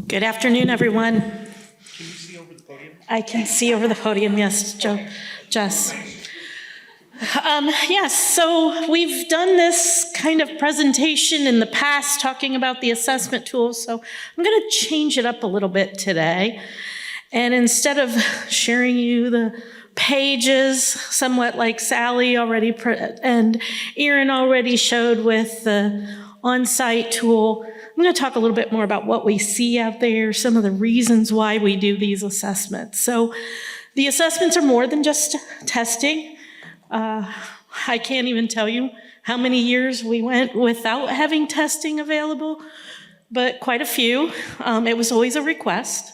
Good afternoon, everyone. Can you see over the podium? I can see over the podium, yes, Jess. Yes, so we've done this kind of presentation in the past talking about the assessment tools, so I'm going to change it up a little bit today. And instead of sharing you the pages, somewhat like Sally already and Erin already showed with the on-site tool, I'm going to talk a little bit more about what we see out there, some of the reasons why we do these assessments. So the assessments are more than just testing. I can't even tell you how many years we went without having testing available, but quite a few. It was always a request.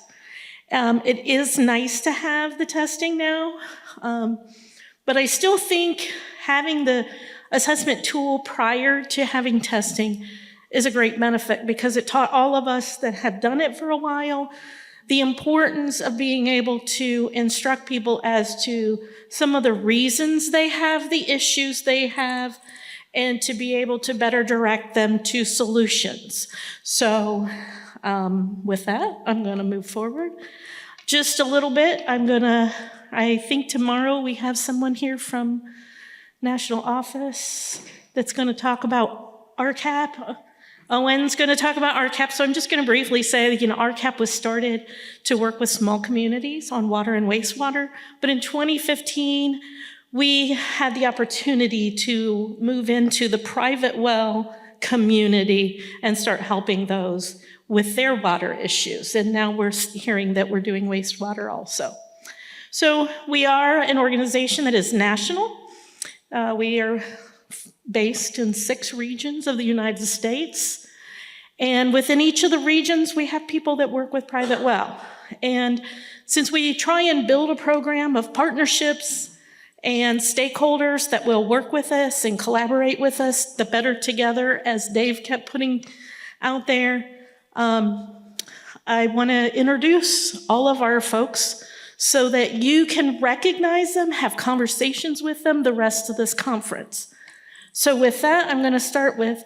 It is nice to have the testing now, but I still think having the assessment tool prior to having testing is a great benefit because it taught all of us that have done it for a while the importance of being able to instruct people as to some of the reasons they have the issues they have and to be able to better direct them to solutions. So with that, I'm going to move forward just a little bit. I think tomorrow we have someone here from National Office that's going to talk about RCAP. Owen's going to talk about RCAP, so I'm just going to briefly say that, RCAP was started to work with small communities on water and wastewater, but in 2015, we had the opportunity to move into the private well community and start helping those with their water issues, and now we're hearing that we're doing wastewater also. So we are an organization that is national. We are based in 6 regions of the United States. And within each of the regions, we have people that work with private well. And since we try and build a program of partnerships and stakeholders that will work with us and collaborate with us, the better together, as Dave kept putting out there, I want to introduce all of our folks so that you can recognize them, have conversations with them the rest of this conference. So with that, I'm going to start with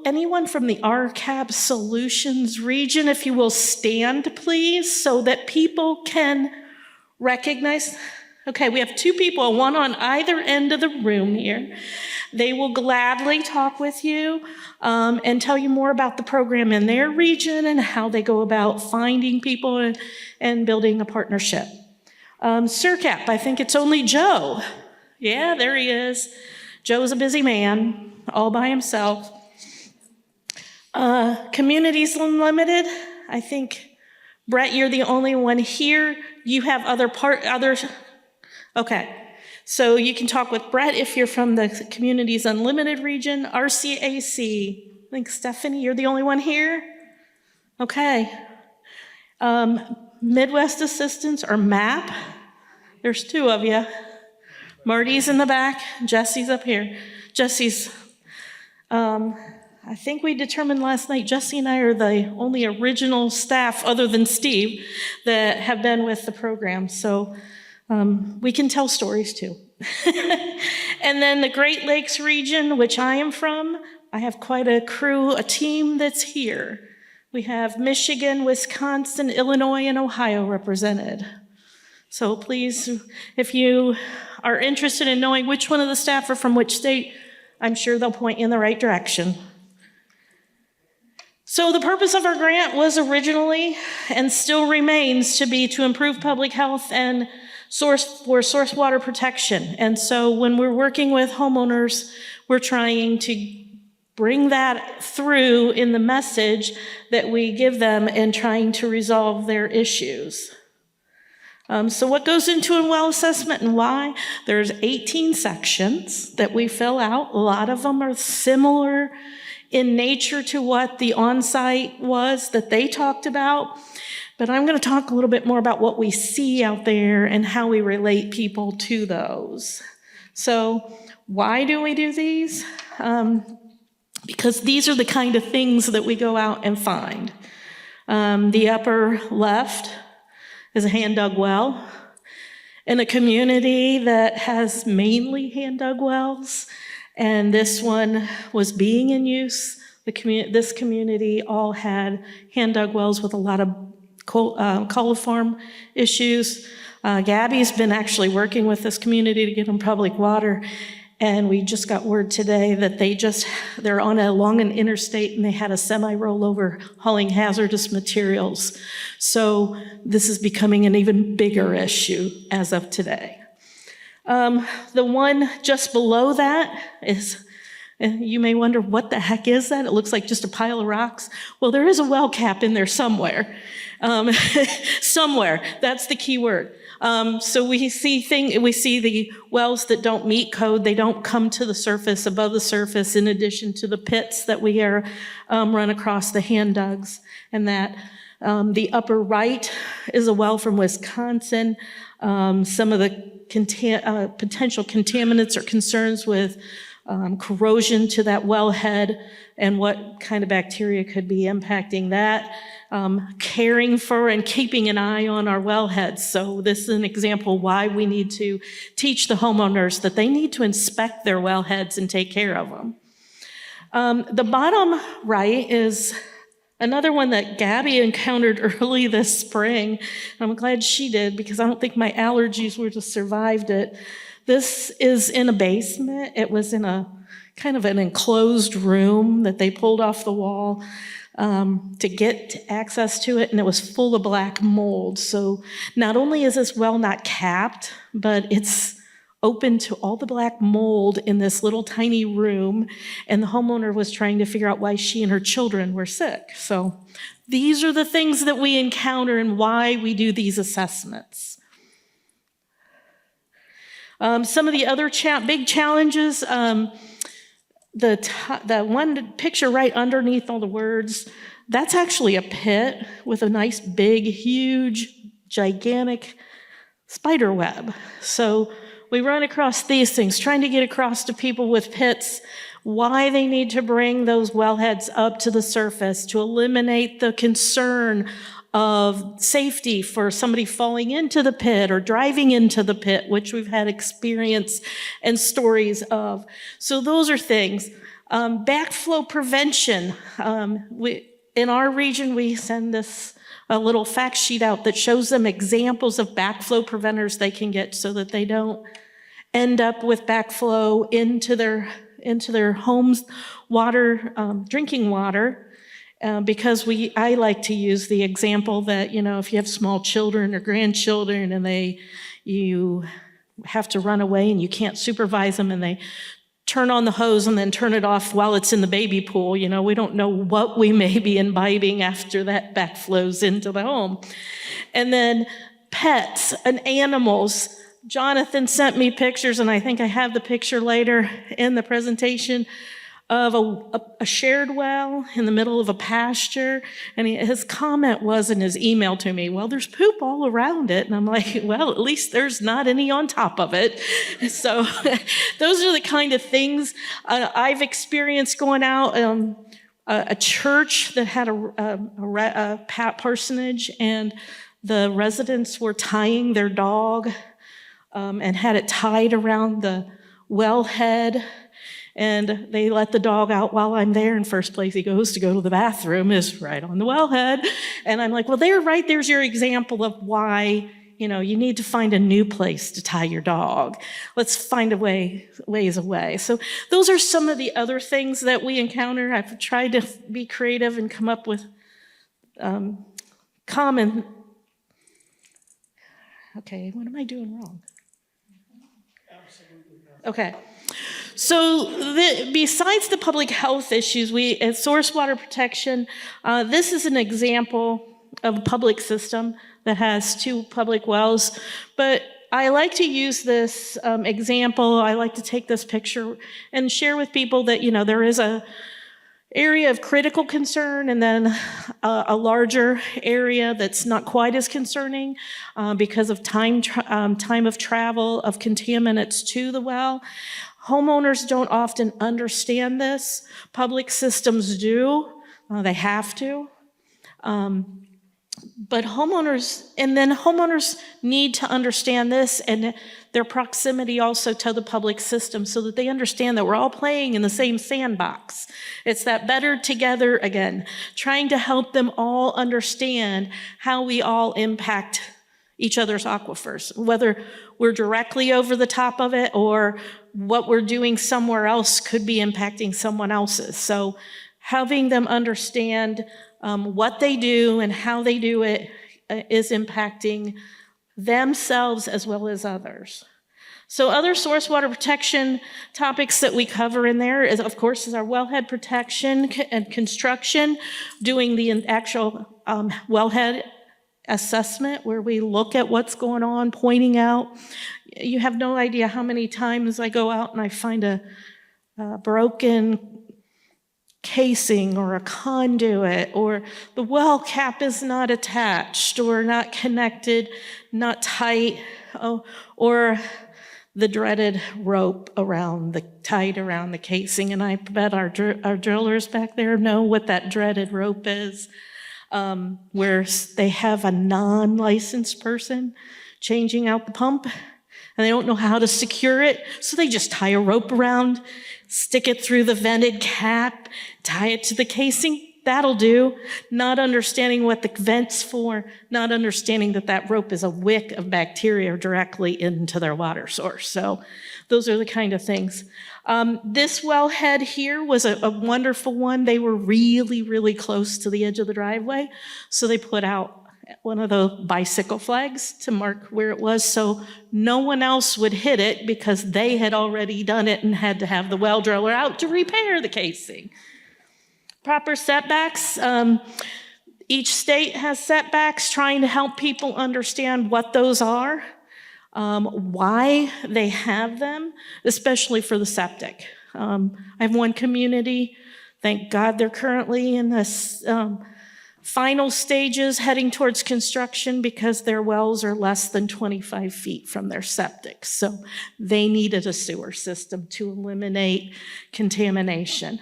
anyone from the RCAP Solutions region, if you will stand, please, so that people can recognize. Okay, we have 2 people, one on either end of the room here. They will gladly talk with you and tell you more about the program in their region and how they go about finding people and building a partnership. RCAP, I think it's only Joe. Yeah, there he is. Joe's a busy man, all by himself. Communities Unlimited, I think, Brett, you're the only one here. You have others. Okay, so you can talk with Brett if you're from the Communities Unlimited region. RCAC, I think, Stephanie, you're the only one here? Okay. Midwest Assistance, or MAP, there's 2 of you. Marty's in the back, Jesse's up here. Jesse's, I think we determined last night, Jesse and I are the only original staff, other than Steve, that have been with the program. So we can tell stories too. And then the Great Lakes region, which I am from, I have quite a crew, a team that's here. We have Michigan, Wisconsin, Illinois, and Ohio represented. So please, if you are interested in knowing which one of the staff are from which state, I'm sure they'll point you in the right direction. So the purpose of our grant was originally, and still remains, to be to improve public health and source water protection. And so when we're working with homeowners, we're trying to bring that through in the message that we give them and trying to resolve their issues. So what goes into a well assessment and why? There's 18 sections that we fill out. A lot of them are similar in nature to what the on-site was that they talked about. But I'm going to talk a little bit more about what we see out there and how we relate people to those. So why do we do these? Because these are the kind of things that we go out and find. The upper left is a hand-dug well in a community that has mainly hand-dug wells, and this one was being in use. This community all had hand-dug wells with a lot of coliform issues. Gabby's been actually working with this community to get them public water, and we just got word today that they're along an interstate and they had a semi-rollover hauling hazardous materials. So this is becoming an even bigger issue as of today. The one just below that is, you may wonder, what the heck is that? It looks like just a pile of rocks. Well, there is a well cap in there somewhere. Somewhere, that's the key word. So we see the wells that don't meet code. They don't come to the surface, above the surface, in addition to the pits that we are run across the hand dugs. And that the upper right is a well from Wisconsin. Some of the potential contaminants or concerns with corrosion to that wellhead and what kind of bacteria could be impacting that. Caring for and keeping an eye on our wellheads. So this is an example why we need to teach the homeowners that they need to inspect their wellheads and take care of them. The bottom right is another one that Gabby encountered early this spring. I'm glad she did, because I don't think my allergies would have survived it. This is in a basement. It was in a kind of an enclosed room that they pulled off the wall to get access to it, and it was full of black mold. So not only is this well not capped, but it's open to all the black mold in this little tiny room, and the homeowner was trying to figure out why she and her children were sick. So these are the things that we encounter and why we do these assessments. Some of the other big challenges, the one picture right underneath all the words, that's actually a pit with a nice big, huge, gigantic spider web. So we run across these things, trying to get across to people with pits why they need to bring those wellheads up to the surface to eliminate the concern of safety for somebody falling into the pit or driving into the pit, which we've had experience and stories of. So those are things. Backflow prevention. In our region, we send a little fact sheet out that shows them examples of backflow preventers they can get so that they don't end up with backflow into their homes' water, drinking water. Because I like to use the example that, if you have small children or grandchildren and you have to run away and you can't supervise them and they turn on the hose and then turn it off while it's in the baby pool, we don't know what we may be imbibing after that backflows into the home. And then pets and animals. Jonathan sent me pictures, and I think I have the picture later in the presentation, of a shared well in the middle of a pasture. And his comment was in his email to me, well, there's poop all around it. And I'm like, well, at least there's not any on top of it. So those are the kind of things I've experienced going out. A church that had a parsonage, and the residents were tying their dog and had it tied around the wellhead. And they let the dog out while I'm there. And first place he goes to go to the bathroom is right on the wellhead. And I'm like, well, there's your example of why, you need to find a new place to tie your dog. Let's find ways away. So those are some of the other things that we encounter. I've tried to be creative and come up with common. Okay, what am I doing wrong? Absolutely not. Okay. So besides the public health issues, at Source Water Protection, this is an example of a public system that has 2 public wells. But I like to use this example. I like to take this picture and share with people that, there is a area of critical concern and then a larger area that's not quite as concerning because of time of travel of contaminants to the well. Homeowners don't often understand this. Public systems do. They have to. But homeowners need to understand this and their proximity also to the public system so that they understand that we're all playing in the same sandbox. It's that better together again, trying to help them all understand how we all impact each other's aquifers, whether we're directly over the top of it or what we're doing somewhere else could be impacting someone else's. So having them understand what they do and how they do it is impacting themselves as well as others. So other source water protection topics that we cover in there is, of course, is our wellhead protection and construction, doing the actual wellhead assessment where we look at what's going on, pointing out. You have no idea how many times I go out and I find a broken casing or a conduit, or the well cap is not attached or not connected, not tight, or the dreaded rope tied around the casing. And I bet our drillers back there know what that dreaded rope is, where they have a non-licensed person changing out the pump and they don't know how to secure it, so they just tie a rope around, stick it through the vented cap, tie it to the casing. That'll do. Not understanding what the vent's for, not understanding that that rope is a wick of bacteria directly into their water source. So those are the kind of things. This wellhead here was a wonderful one. They were really, really close to the edge of the driveway. So they put out one of the bicycle flags to mark where it was so no one else would hit it because they had already done it and had to have the well driller out to repair the casing. Proper setbacks. Each state has setbacks, trying to help people understand what those are, why they have them, especially for the septic. I have one community, thank God they're currently in this final stages heading towards construction because their wells are less than 25 feet from their septic. So they needed a sewer system to eliminate contamination.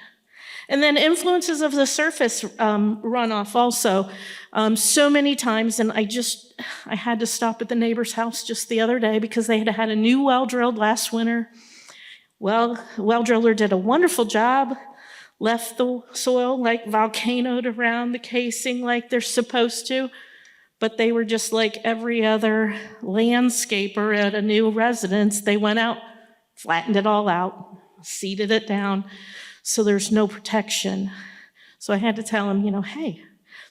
And then influences of the surface runoff also. So many times, and I had to stop at the neighbor's house just the other day because they had had a new well drilled last winter. Well driller did a wonderful job, left the soil like volcanoed around the casing like they're supposed to, but they were just like every other landscaper at a new residence. They went out, flattened it all out, seeded it down, so there's no protection. So I had to tell them, hey,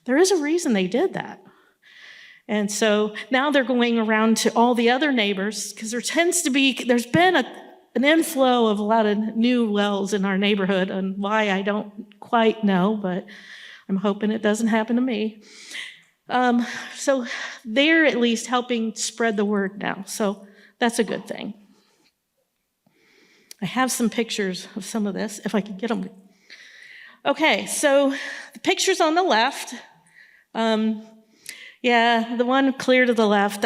there is a reason they did that. And so now they're going around to all the other neighbors because there's been an inflow of a lot of new wells in our neighborhood, and why I don't quite know, but I'm hoping it doesn't happen to me. So they're at least helping spread the word now. So that's a good thing. I have some pictures of some of this, if I can get them. Okay, so the pictures on the left, the one clear to the left,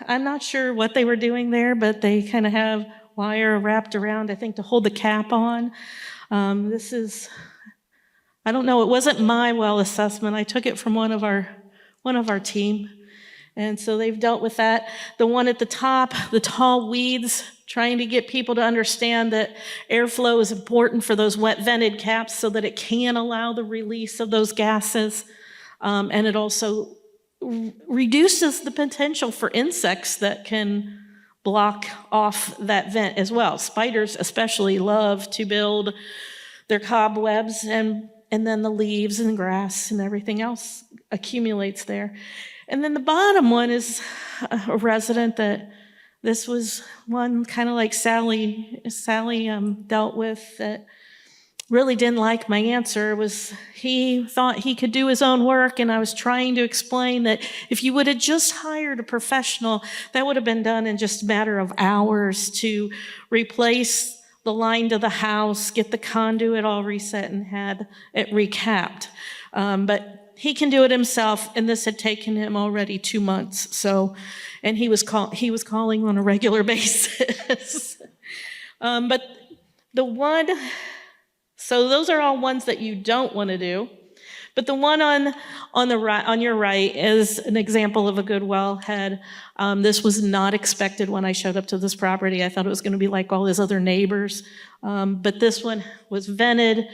I'm not sure what they were doing there, but they kind of have wire wrapped around, I think, to hold the cap on. I don't know, it wasn't my well assessment. I took it from one of our team. And so they've dealt with that. The one at the top, the tall weeds, trying to get people to understand that airflow is important for those wet vented caps so that it can allow the release of those gases. And it also reduces the potential for insects that can block off that vent as well. Spiders especially love to build their cobwebs, and then the leaves and grass and everything else accumulates there. And then the bottom one is a resident that this was one kind of like Sally dealt with, that really didn't like my answer. He thought he could do his own work, and I was trying to explain that if you would have just hired a professional, that would have been done in just a matter of hours to replace the line to the house, get the conduit all reset, and had it recapped. But he can do it himself, and this had taken him already 2 months. So, and he was calling on a regular basis. But so those are all ones that you don't want to do. But the one on the right, on your right, is an example of a good wellhead. This was not expected when I showed up to this property. I thought it was going to be like all his other neighbors, but this one was vented.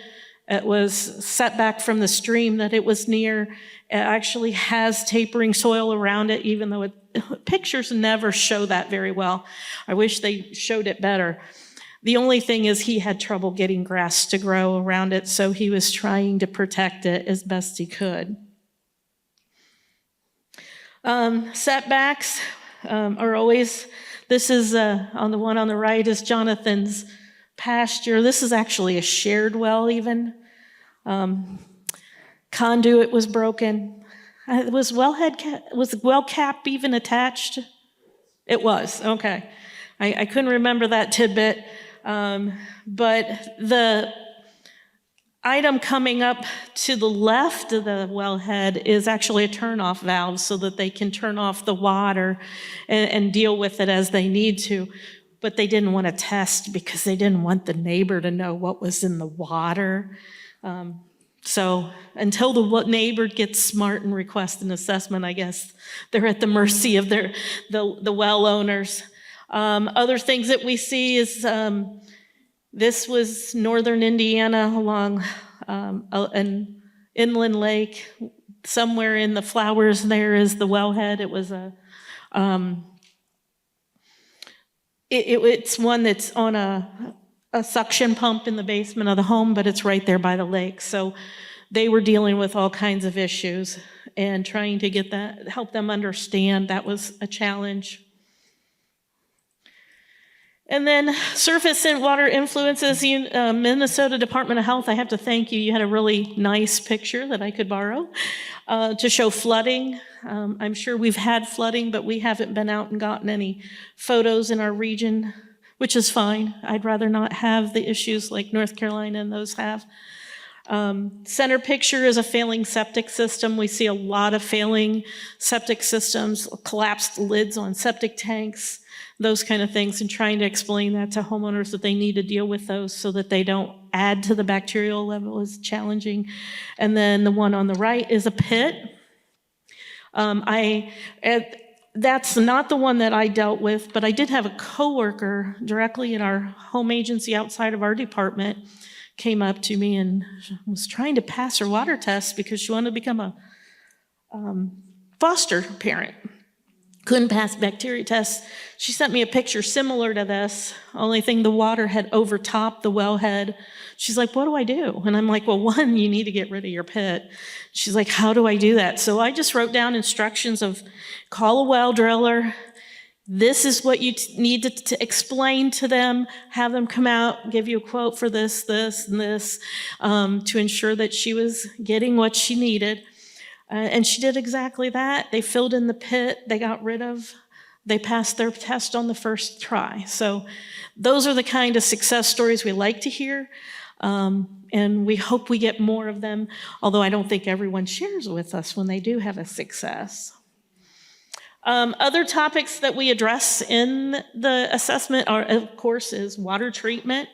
It was set back from the stream that it was near. It actually has tapering soil around it, even though pictures never show that very well. I wish they showed it better. The only thing is he had trouble getting grass to grow around it, so he was trying to protect it as best he could. Setbacks are always, this is on the one on the right is Jonathan's pasture. This is actually a shared well even. Conduit was broken. Was well cap even attached? It was, okay. I couldn't remember that tidbit. But the item coming up to the left of the wellhead is actually a turn-off valve so that they can turn off the water and deal with it as they need to. But they didn't want to test because they didn't want the neighbor to know what was in the water. So until the neighbor gets smart and requests an assessment, I guess they're at the mercy of the well owners. Other things that we see is this was northern Indiana along an inland lake. Somewhere in the flowers there is the wellhead. It was it's one that's on a suction pump in the basement of the home, but it's right there by the lake. So they were dealing with all kinds of issues and trying to get that, help them understand that was a challenge. And then surface and water influences, Minnesota Department of Health, I have to thank you. You had a really nice picture that I could borrow to show flooding. I'm sure we've had flooding, but we haven't been out and gotten any photos in our region, which is fine. I'd rather not have the issues like North Carolina and those have. Center picture is a failing septic system. We see a lot of failing septic systems, collapsed lids on septic tanks, those kind of things, and trying to explain that to homeowners that they need to deal with those so that they don't add to the bacterial level is challenging. And then the one on the right is a pit. That's not the one that I dealt with, but I did have a coworker directly in our home agency outside of our department came up to me and was trying to pass her water test because she wanted to become a foster parent. Couldn't pass bacteria tests. She sent me a picture similar to this, only thing the water had overtopped the wellhead. She's like, what do I do? And I'm like, well, one, you need to get rid of your pit. She's like, how do I do that? So I just wrote down instructions of call a well driller. This is what you need to explain to them, have them come out, give you a quote for this, this, and this, to ensure that she was getting what she needed. And she did exactly that. They filled in the pit, they passed their test on the first try. So those are the kind of success stories we like to hear. And we hope we get more of them, although I don't think everyone shares with us when they do have a success. Other topics that we address in the assessment are, of course, is water treatment.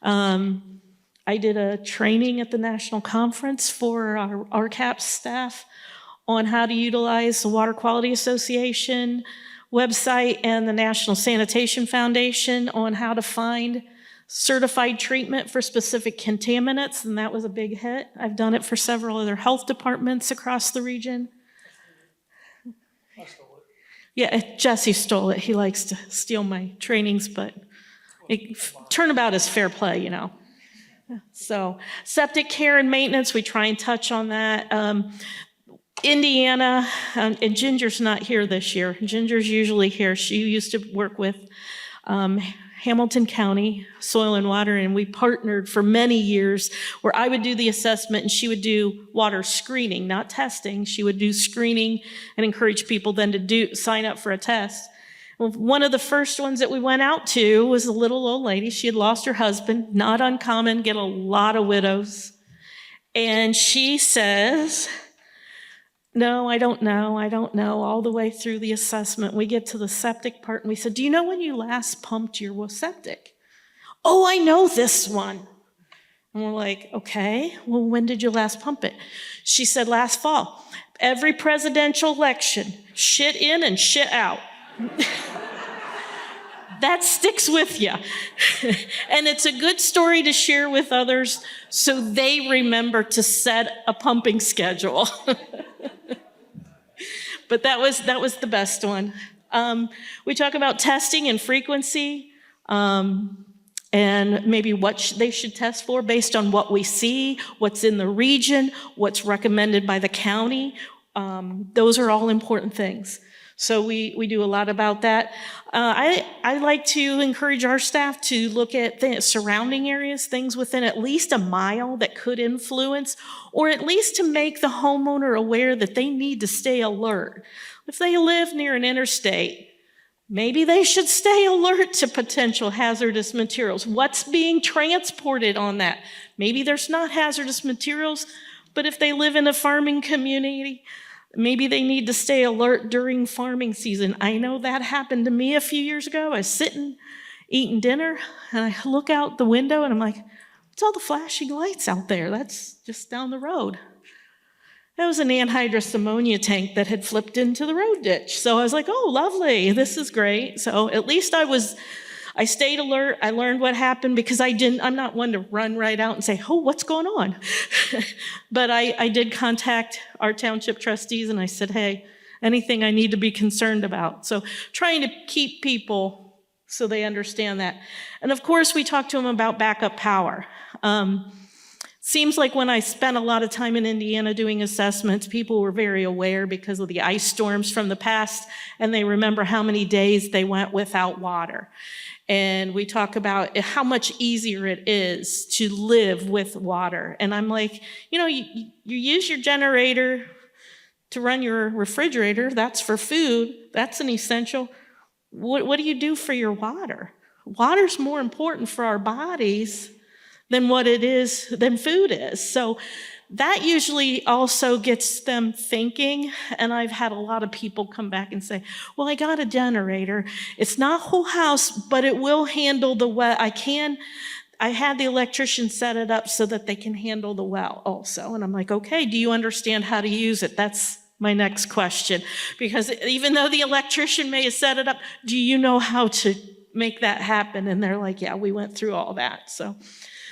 I did a training at the national conference for our RCAP staff on how to utilize the Water Quality Association website and the National Sanitation Foundation on how to find certified treatment for specific contaminants, and that was a big hit. I've done it for several other health departments across the region. I stole it. Yeah, Jesse stole it. He likes to steal my trainings, but turnabout is fair play, you know. So septic care and maintenance, we try and touch on that. Indiana, and Ginger's not here this year. Ginger's usually here. She used to work with Hamilton County Soil and Water, and we partnered for many years where I would do the assessment and she would do water screening, not testing. She would do screening and encourage people then to sign up for a test. Well, one of the first ones that we went out to was a little old lady. She had lost her husband, not uncommon, get a lot of widows. And she says, no, I don't know, all the way through the assessment. We get to the septic part and we said, do you know when you last pumped your septic? Oh, I know this one. And we're like, okay, well, when did you last pump it? She said last fall. Every presidential election, shit in and shit out. That sticks with you. And it's a good story to share with others so they remember to set a pumping schedule. But that was the best one. We talk about testing and frequency, and maybe what they should test for based on what we see, what's in the region, what's recommended by the county. Those are all important things. So we do a lot about that. I like to encourage our staff to look at the surrounding areas, things within at least a mile that could influence, or at least to make the homeowner aware that they need to stay alert. If they live near an interstate, maybe they should stay alert to potential hazardous materials. What's being transported on that? Maybe there's not hazardous materials, but if they live in a farming community, maybe they need to stay alert during farming season. I know that happened to me a few years ago. I was sitting, eating dinner, and I look out the window and I'm like, what's all the flashing lights out there? That's just down the road. That was an anhydrous ammonia tank that had flipped into the road ditch. So I was like, oh, lovely, this is great. So at least I stayed alert. I learned what happened because I'm not one to run right out and say, oh, what's going on? But I did contact our township trustees and I said, hey, anything I need to be concerned about. So trying to keep people so they understand that. And of course, we talked to them about backup power. Seems like when I spent a lot of time in Indiana doing assessments, people were very aware because of the ice storms from the past, and they remember how many days they went without water. And we talk about how much easier it is to live with water. And I'm like, you use your generator to run your refrigerator. That's for food. That's an essential. What do you do for your water? Water's more important for our bodies than than food is. So that usually also gets them thinking, and I've had a lot of people come back and say, well, I got a generator. It's not whole house, but it will handle the well. I had the electrician set it up so that they can handle the well also. And I'm like, okay, do you understand how to use it? That's my next question. Because even though the electrician may have set it up, do you know how to make that happen? And they're like, yeah, we went through all that. So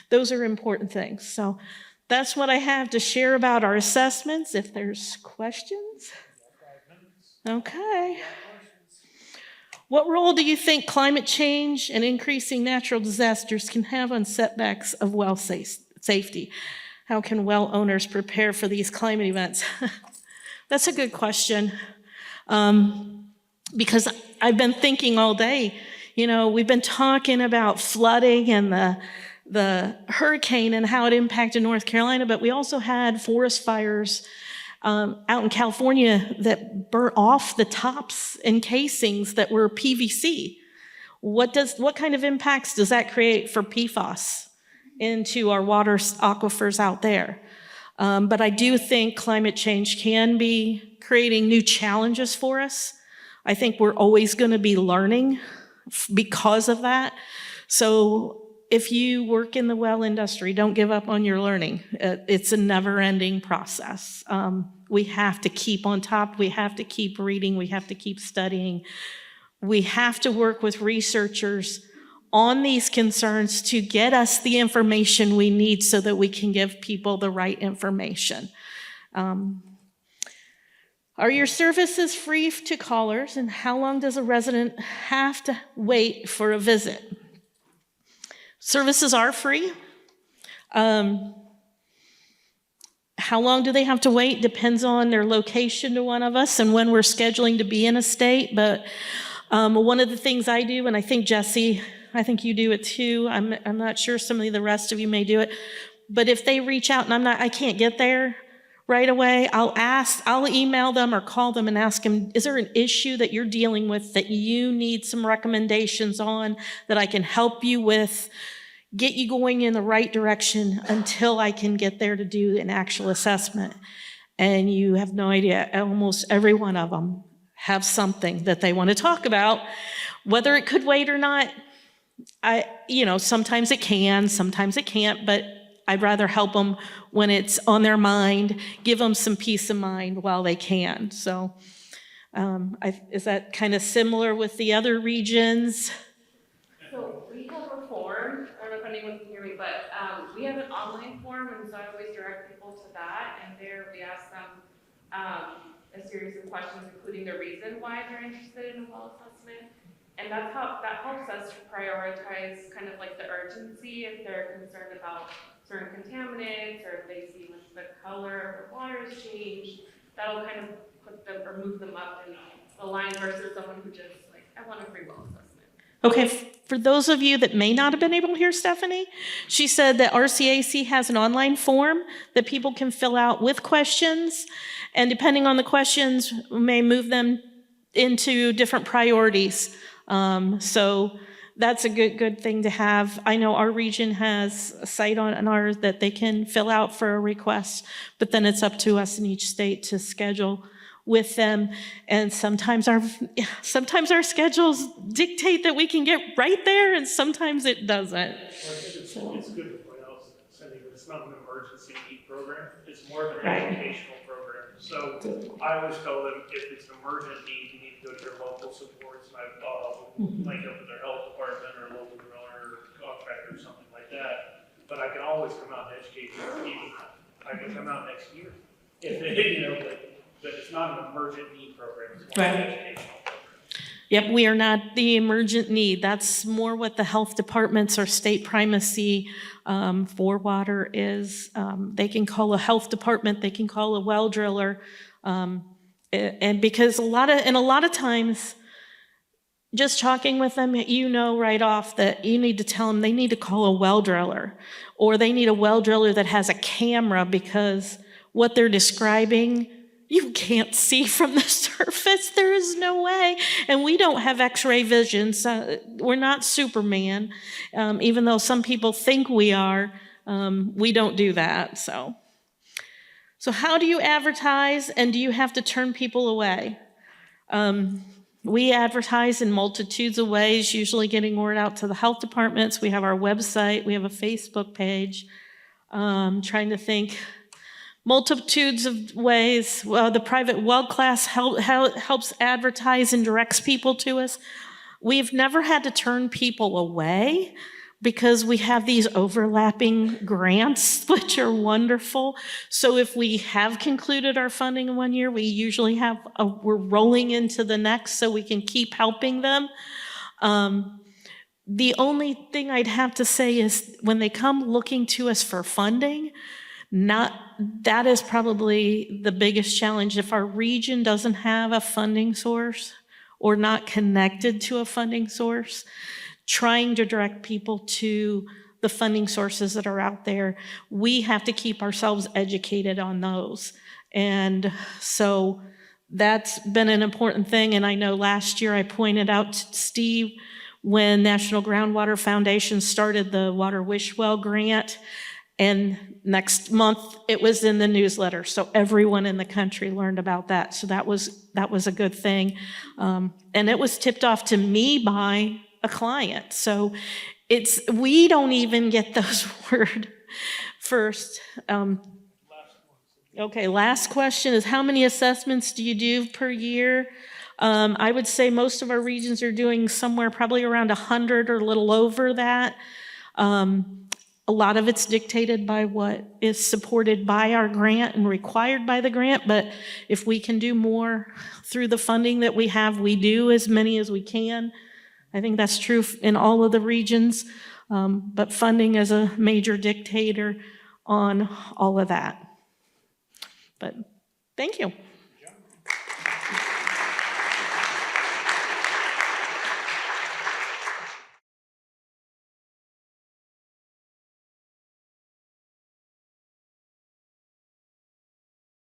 those are important things. So that's what I have to share about our assessments. If there's questions. Okay. What role do you think climate change and increasing natural disasters can have on setbacks of well safety? How can well owners prepare for these climate events? That's a good question. Because I've been thinking all day, we've been talking about flooding and the hurricane and how it impacted North Carolina, but we also had forest fires out in California that burnt off the tops and casings that were PVC. What kind of impacts does that create for PFAS into our water aquifers out there? But I do think climate change can be creating new challenges for us. I think we're always going to be learning because of that. So if you work in the well industry, don't give up on your learning. It's a never-ending process. We have to keep on top. We have to keep reading. We have to keep studying. We have to work with researchers on these concerns to get us the information we need so that we can give people the right information. Are your services free to callers, and how long does a resident have to wait for a visit? Services are free. How long do they have to wait? Depends on their location to one of us and when we're scheduling to be in a state. But one of the things I do, and I think Jesse, I think you do it too. I'm not sure some of the rest of you may do it. But if they reach out and I can't get there right away, I'll email them or call them and ask them, is there an issue that you're dealing with that you need some recommendations on that I can help you with? Get you going in the right direction until I can get there to do an actual assessment. And you have no idea, almost every one of them have something that they want to talk about. Whether it could wait or not, sometimes it can, sometimes it can't, but I'd rather help them when it's on their mind, give them some peace of mind while they can. So is that kind of similar with the other regions? So we have a form, I don't know if anyone can hear me, but we have an online form, and so I always direct people to that, and there we ask them a series of questions, including the reason why they're interested in a well assessment. And that helps us to prioritize kind of like the urgency if they're concerned about certain contaminants, or if they see like the color of the water has changed. That'll kind of put them or move them up in the line versus someone who just like, I want a free well assessment. Okay, for those of you that may not have been able to hear Stephanie, she said that RCAC has an online form that people can fill out with questions, and depending on the questions, may move them into different priorities. So that's a good thing to have. I know our region has a site on ours that they can fill out for a request, but then it's up to us in each state to schedule with them. And sometimes our schedules dictate that we can get right there, and sometimes it doesn't. Well, I think it's good to point out, Cindy, that it's not an emergency need program. It's more of an educational program. So I always tell them, if it's an emergent need, you need to go to your local supports. And I've linked up with their health department or local driller or contractor or something like that. But I can always come out and educate you. Even I can come out next year if but it's not an emergent need program. It's more of an educational program. Yep, we are not the emergent need. That's more what the health departments or state primacy for water is. They can call a health department, they can call a well driller, and because a lot of times, just talking with them, you know right off that you need to tell them they need to call a well driller, or they need a well driller that has a camera, because what they're describing, you can't see from the surface. There is no way. And we don't have x-ray vision. So we're not Superman. Even though some people think we are, we don't do that. So how do you advertise, and do you have to turn people away? We advertise in multitudes of ways, usually getting word out to the health departments. We have our website. We have a Facebook page. Trying to think. Multitudes of ways. Well, the private well class helps advertise and directs people to us. We've never had to turn people away because we have these overlapping grants, which are wonderful. So if we have concluded our funding in 1 year, we usually we're rolling into the next so we can keep helping them. The only thing I'd have to say is when they come looking to us for funding, that is probably the biggest challenge. If our region doesn't have a funding source or not connected to a funding source, trying to direct people to the funding sources that are out there, we have to keep ourselves educated on those. And so that's been an important thing. And I know last year I pointed out to Steve when National Groundwater Foundation started the Water Wish Well grant. And next month, it was in the newsletter, so everyone in the country learned about that. So that was a good thing. And it was tipped off to me by a client. So we don't even get those word first. Okay, last question is, how many assessments do you do per year? I would say most of our regions are doing somewhere probably around 100 or a little over that. A lot of it's dictated by what is supported by our grant and required by the grant, but if we can do more through the funding that we have, we do as many as we can. I think that's true in all of the regions, but funding is a major dictator on all of that. But thank you.